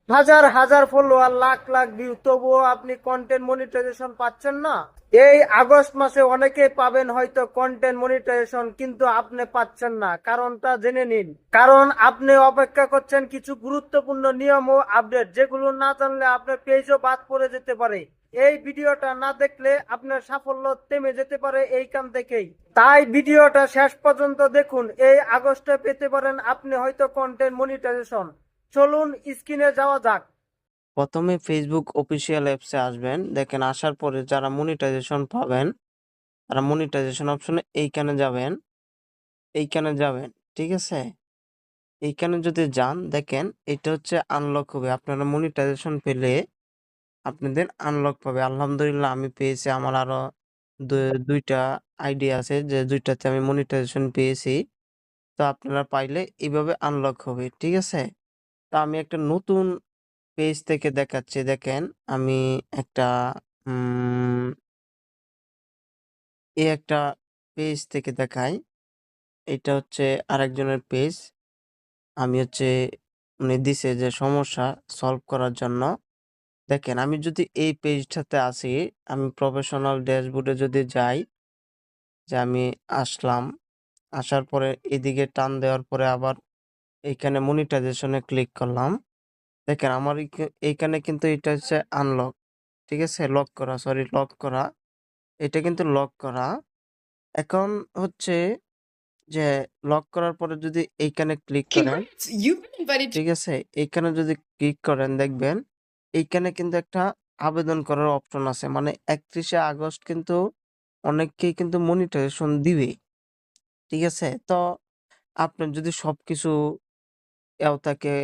হাজার হাজার follower, lakh lakh view, তবুও আপনি কন্টেন্ট মনিটাইজেশন পাচ্ছেন না। এই আগস্ট মাসে অনেকেই পাবেন হয়তো কন্টেন্ট মনিটাইজেশন, কিন্তু আপনি পাচ্ছেন না। কারণটা জেনে নিন। কারণ আপনি অপেক্ষা করছেন কিছু গুরুত্বপূর্ণ নিয়ম ও আপডেট, যেগুলো না জানলে আপনার পেজও বাদ পড়ে যেতে পারে। এই ভিডিওটা না দেখলে আপনার সাফল্য থেমে যেতে পারে এইখান থেকেই। তাই ভিডিওটা শেষ পর্যন্ত দেখুন। এই আগস্টে পেতে পারেন আপনি হয়তো কন্টেন্ট মনিটাইজেশন। চলুন স্ক্রিনে যাওয়া যাক। প্রথমে ফেসবুক অফিসিয়াল অ্যাপসে আসবেন। দেখেন, আসার পরে যারা মনিটাইজেশন পাবেন তারা মনিটাইজেশন অপশনে এইখানে যাবেন। ঠিক আছে, এইখানে যদি যান, দেখেন এটা হচ্ছে আনলক হবে। আপনারা মনিটাইজেশন পেলে আপনাদের আনলক পাবে। আলহামদুলিল্লাহ আমি পেয়েছি। আমার আরো দুইটা আইডি আছে, যে দুইটাতে আমি মনিটাইজেশন পেয়েছি। তো আপনারা পাইলে এইভাবে আনলক হবে। ঠিক আছে, তো আমি একটা নতুন পেজ থেকে দেখাচ্ছি। দেখেন, আমি একটা উম এই একটা পেজ থেকে দেখাই। এটা হচ্ছে আরেকজনের পেজ। আমি হচ্ছে উনি দিছে যে সমস্যা সলভ করার জন্য। দেখেন, আমি যদি এই পেজটাতে আসি, আমি প্রফেশনাল ড্যাশবোর্ডে যদি যাই, যে আমি আসলাম, আসার পরে এদিকে টান দেওয়ার পরে আবার এইখানে মনিটাইজেশনে ক্লিক করলাম। দেখেন, আমার এইখানে কিন্তু এটা হচ্ছে আনলক। ঠিক আছে, লক করা, সরি, লক করা। এটা কিন্তু লক করা। এখন হচ্ছে যে লক করার পরে যদি এইখানে ক্লিক করেন, Congrats, you've been invited to. ঠিক আছে, এইখানে যদি ক্লিক করেন, দেখবেন এইখানে কিন্তু একটা আবেদন করার অপশন আছে। মানে 31শে আগস্ট কিন্তু অনেককেই কিন্তু মনিটাইজেশন দিবে। ঠিক আছে, তো আপনার যদি সবকিছু থাকে,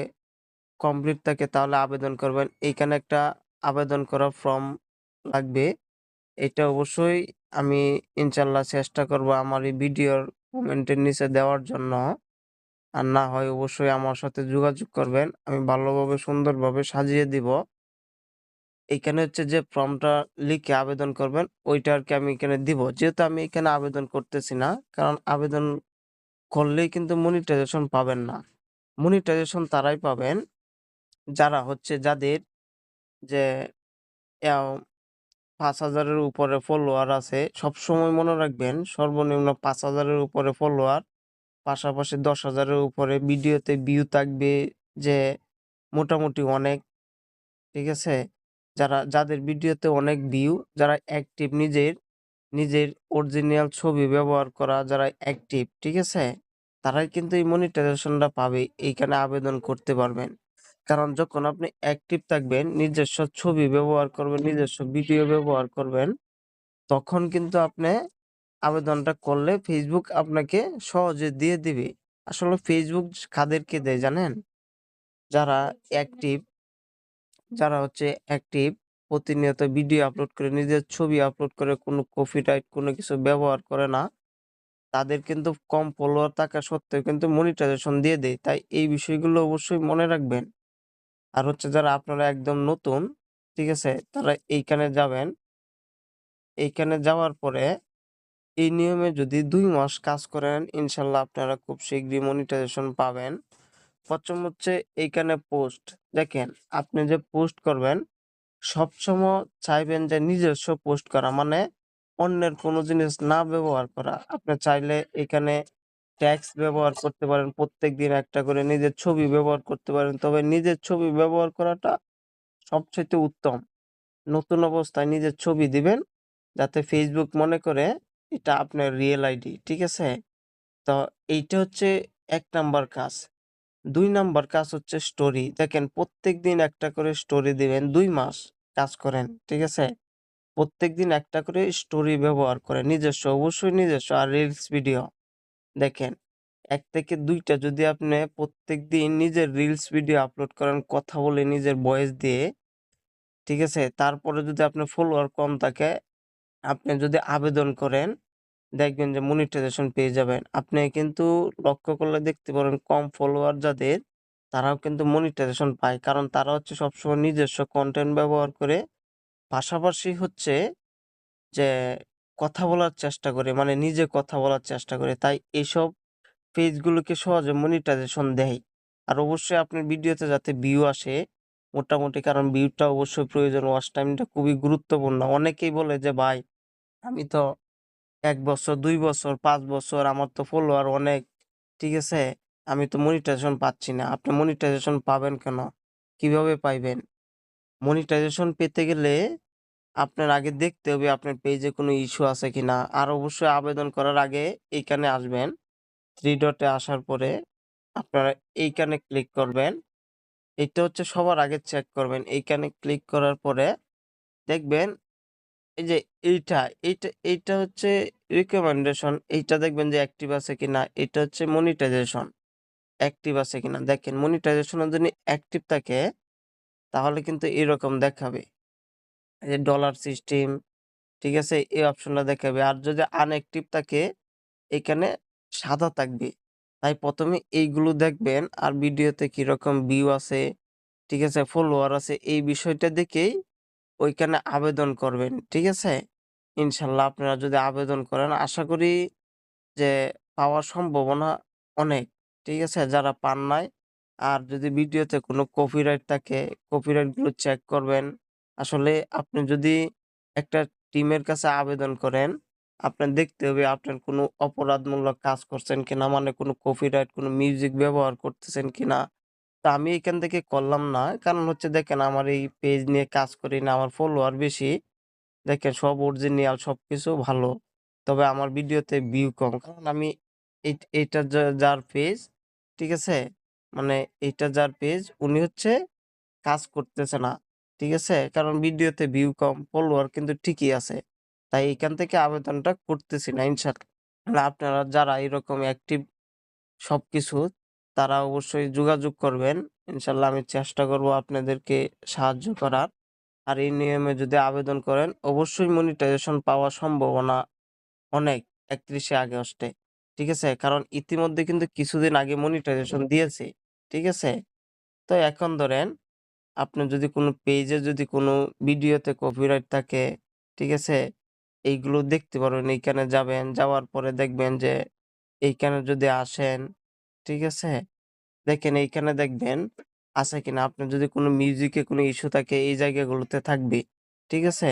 কমপ্লিট থাকে, তাহলে আবেদন করবেন। এইখানে একটা আবেদন করা ফর্ম লাগবে। এটা অবশ্যই আমি ইনশাল্লাহ চেষ্টা করব আমার এই ভিডিওর কমেন্টের নিচে দেওয়ার জন্য। আর না হয় অবশ্যই আমার সাথে যোগাযোগ করবেন। আমি ভালোভাবে সুন্দরভাবে সাজিয়ে দিব। এইখানে হচ্ছে যে ফর্মটা লিখে আবেদন করবেন, ওইটা আরকি আমি এখানে দিব। যেহেতু আমি এখানে আবেদন করতেছি না, কারণ আবেদন করলেই কিন্তু মনিটাইজেশন পাবেন না। মনিটাইজেশন তারাই পাবেন যারা হচ্ছে যাদের যে অ্যাও ৫,০০০ এর উপরে ফলোয়ার আছে। সবসময় মনে রাখবেন সর্বনিম্ন ৫,০০০ এর উপরে ফলোয়ার, পাশাপাশি ১০,০০০ এর উপরে ভিডিওতে ভিউ থাকবে, যে মোটামুটি অনেক। ঠিক আছে? যাদের ভিডিওতে অনেক ভিউ, যারা অ্যাক্টিভ, নিজের অরিজিনাল ছবি ব্যবহার করা যারা অ্যাক্টিভ, ঠিক আছে? তারাই কিন্তু এই মনিটাইজেশনটা পাবে। এইখানে আবেদন করতে পারবেন। কারণ যখন আপনি অ্যাক্টিভ থাকবেন, নিজস্ব ছবি ব্যবহার করবেন, নিজস্ব ভিডিও ব্যবহার করবেন, তখন কিন্তু আপনি আবেদনটা করলে Facebook আপনাকে সহজে দিয়ে দিবে। আসলে Facebook কাদেরকে দেয় জানেন? যারা অ্যাক্টিভ, যারা হচ্ছে অ্যাক্টিভ, প্রতিনিয়ত ভিডিও আপলোড করে, নিজের ছবি আপলোড করে, কোনো কপিরাইট কোনো কিছু ব্যবহার করে না, তাদের কিন্তু কম ফলোয়ার থাকা সত্ত্বেও কিন্তু মনিটাইজেশন দিয়ে দেয়। তাই এই বিষয়গুলো অবশ্যই মনে রাখবেন। আর হচ্ছে যারা আপনারা একদম নতুন, ঠিক আছে? তারা এইখানে যাবেন। এইখানে যাওয়ার পরে এই নিয়মে যদি ২ মাস কাজ করেন, ইনশাআল্লাহ আপনারা খুব শীঘ্রই মনিটাইজেশন পাবেন। ১ম হচ্ছে এইখানে পোস্ট। দেখেন, আপনি যে পোস্ট করবেন, সবসময় চাইবেন যে নিজস্ব পোস্ট করা, মানে অন্যের কোনো জিনিস না ব্যবহার করা। আপনি চাইলে এখানে ট্যাগস ব্যবহার করতে পারেন, প্রত্যেকদিন একটা করে নিজের ছবি ব্যবহার করতে পারেন। তবে নিজের ছবি ব্যবহার করাটা সবচাইতে উত্তম। নতুন অবস্থায় নিজের ছবি দিবেন, যাতে Facebook মনে করে এটা আপনার রিয়েল আইডি। ঠিক আছে? তো এইটা হচ্ছে ১ নাম্বার কাজ। ২ নাম্বার কাজ হচ্ছে স্টোরি। দেখেন, প্রত্যেকদিন একটা করে স্টোরি দিবেন। ২ মাস কাজ করেন। ঠিক আছে? প্রত্যেকদিন একটা করে স্টোরি ব্যবহার করেন। নিজস্ব, অবশ্যই নিজস্ব। আর রিলস ভিডিও। দেখেন, ১ থেকে ২ টা যদি আপনি প্রত্যেকদিন নিজের রিলস ভিডিও আপলোড করেন, কথা বলে নিজের ভয়েস দিয়ে, ঠিক আছে? তারপরে যদি আপনার ফলোয়ার কম থাকে, আপনি যদি আবেদন করেন, দেখবেন যে মনিটাইজেশন পেয়ে যাবেন। আপনি কিন্তু লক্ষ্য করলে দেখতে পারেন, কম ফলোয়ার যাদের, তারাও কিন্তু মনিটাইজেশন পায়। কারণ তারা হচ্ছে সবসময় নিজস্ব কনটেন্ট ব্যবহার করে, পাশাপাশি হচ্ছে যে কথা বলার চেষ্টা করে, মানে নিজে কথা বলার চেষ্টা করে। তাই এইসব পেজগুলোকে সহজে মনিটাইজেশন দেয়। আর অবশ্যই আপনার ভিডিওতে যাতে ভিউ আসে, মোটামুটি, কারণ ভিউটা অবশ্যই প্রয়োজন, ওয়াচ টাইমটা খুবই গুরুত্বপূর্ণ। অনেকেই বলে যে ভাই আমি তো 1 বছর 2 বছর 5 বছর আমার তো ফলোয়ার অনেক, ঠিক আছে, আমি তো মনিটাইজেশন পাচ্ছি না। আপনি মনিটাইজেশন পাবেন কেন? কিভাবে পাইবেন? মনিটাইজেশন পেতে গেলে আপনার আগে দেখতে হবে আপনার পেজে কোনো ইস্যু আছে কিনা। আর অবশ্যই আবেদন করার আগে এইখানে আসবেন। 3 ডটে আসার পরে আপনারা এইখানে ক্লিক করবেন। এটা হচ্ছে সবার আগে চেক করবেন। এইখানে ক্লিক করার পরে দেখবেন এই যে এইটা হচ্ছে রিকমেন্ডেশন। এইটা দেখবেন যে অ্যাক্টিভ আছে কিনা। এটা হচ্ছে মনিটাইজেশন, অ্যাক্টিভ আছে কিনা। দেখেন মনিটাইজেশনের যদি অ্যাক্টিভ থাকে তাহলে কিন্তু এরকম দেখাবে। এই যে ডলার সিস্টেম, ঠিক আছে? এই অপশনটা দেখাবে। আর যদি আনঅ্যাক্টিভ থাকে এখানে সাদা থাকবে। তাই ১ম এ এইগুলো দেখবেন আর ভিডিওতে কিরকম ভিউ আছে, ঠিক আছে? ফলোয়ার আছে, এই বিষয়টা দেখেই ওইখানে আবেদন করবেন। ঠিক আছে? ইনশাআল্লাহ আপনারা যদি আবেদন করেন আশা করি যে পাওয়ার সম্ভাবনা অনেক। ঠিক আছে? যারা পান নাই, আর যদি ভিডিওতে কোনো কপিরাইট থাকে, কপিরাইট গুলো চেক করবেন। আসলে আপনি যদি একটা টিমের কাছে আবেদন করেন, আপনার দেখতে হবে আপনার কোনো অপরাধমূলক কাজ করছেন কিনা, মানে কোনো কপিরাইট, কোনো মিউজিক ব্যবহার করতেছেন কিনা। তো আমি এখান থেকে করলাম না। কারণ হচ্ছে দেখেন আমার এই পেজ নিয়ে কাজ করি না, আমার ফলোয়ার বেশি। দেখেন সব অরিজিনাল, সবকিছু ভালো। তবে আমার ভিডিওতে ভিউ কম। কারণ আমি এইটা যার পেজ, ঠিক আছে? মানে এইটা যার পেজ উনি হচ্ছে কাজ করতেছে না। ঠিক আছে? কারণ ভিডিওতে ভিউ কম, ফলোয়ার কিন্তু ঠিকই আছে। তাই এখান থেকে আবেদনটা করতেছি না ইনশাআল্লাহ। আপনারা যারা এরকম অ্যাক্টিভ সবকিছু, তারা অবশ্যই যোগাযোগ করবেন। ইনশাআল্লাহ আমি চেষ্টা করব আপনাদেরকে সাহায্য করার। আর এই নিয়মে যদি আবেদন করেন অবশ্যই মনিটাইজেশন পাওয়ার সম্ভাবনা অনেক ৩১শে আগস্টে। ঠিক আছে? কারণ ইতিমধ্যে কিন্তু কিছুদিন আগে মনিটাইজেশন দিয়েছে। ঠিক আছে? তো এখন ধরেন আপনি যদি কোনো পেজে যদি কোনো ভিডিওতে কপিরাইট থাকে, ঠিক আছে? এইগুলো দেখতে পারবেন। এইখানে যাবেন, যাওয়ার পরে দেখবেন যে এইখানে যদি আসেন, ঠিক আছে? দেখেন এইখানে দেখবেন আছে কিনা। আপনার যদি কোনো মিউজিকে কোনো ইস্যু থাকে এই জায়গাগুলোতে থাকবে। ঠিক আছে?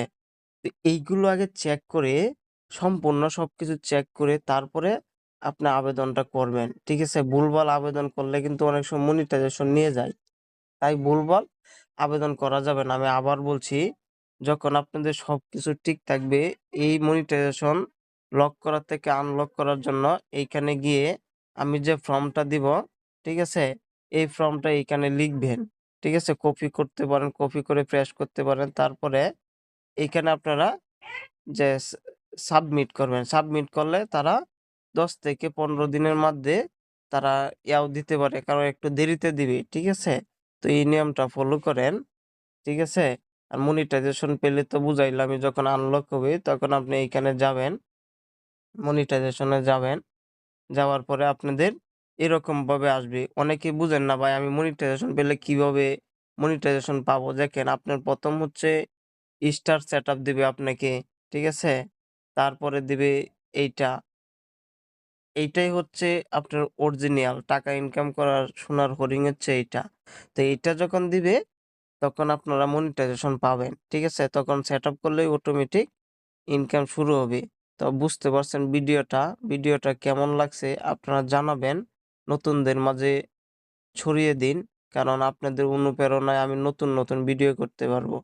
তো এইগুলো আগে চেক করে, সম্পূর্ণ সবকিছু চেক করে তারপরে আপনি আবেদনটা করবেন। ঠিক আছে? ভুলভাল আবেদন করলে কিন্তু অনেক সময় মনিটাইজেশন নিয়ে যায়। তাই ভুলভাল আবেদন করা যাবে না। আমি আবার বলছি, যখন আপনাদের সবকিছু ঠিক থাকবে, এই মনিটাইজেশন লক করার থেকে আনলক করার জন্য এইখানে গিয়ে আমি যে ফর্মটা দিব, ঠিক আছে? এই ফর্মটা এইখানে লিখবেন। ঠিক আছে? কপি করতে পারেন, কপি করে পেস্ট করতে পারেন। তারপরে এইখানে আপনারা যে সাবমিট করবেন। সাবমিট করলে তারা ১০ থেকে ১৫ দিনের মধ্যে তারা দিতে পারে। কারণ একটু দেরিতে দিবে। ঠিক আছে? তো এই নিয়মটা ফলো করেন। ঠিক আছে? আর মনিটাইজেশন পেলে তো বুঝাইলামই, যখন আনলক হবে তখন আপনি এইখানে যাবেন, মনিটাইজেশন এ যাবেন। যাওয়ার পরে আপনাদের এরকমভাবে আসবে। অনেকেই বুঝেন না ভাই আমি মনিটাইজেশন পেলে কিভাবে মনিটাইজেশন পাবো? দেখেন আপনার ১ম হচ্ছে স্টার সেটআপ দিবে আপনাকে। ঠিক আছে? তারপরে দিবে এইটা। এইটাই হচ্ছে আপনার অরিজিনাল টাকা ইনকাম করার সোনার হরিণ হচ্ছে এইটা। তো এইটা যখন দিবে তখন আপনারা মনিটাইজেশন পাবেন। ঠিক আছে? তখন সেটআপ করলেই অটোমেটিক ইনকাম শুরু হবে। তো বুঝতে পারছেন ভিডিওটা কেমন লাগছে আপনারা জানাবেন। নতুনদের মাঝে ছড়িয়ে দিন। কারণ আপনাদের অনুপ্রেরণায় আমি নতুন ভিডিও করতে পারবো।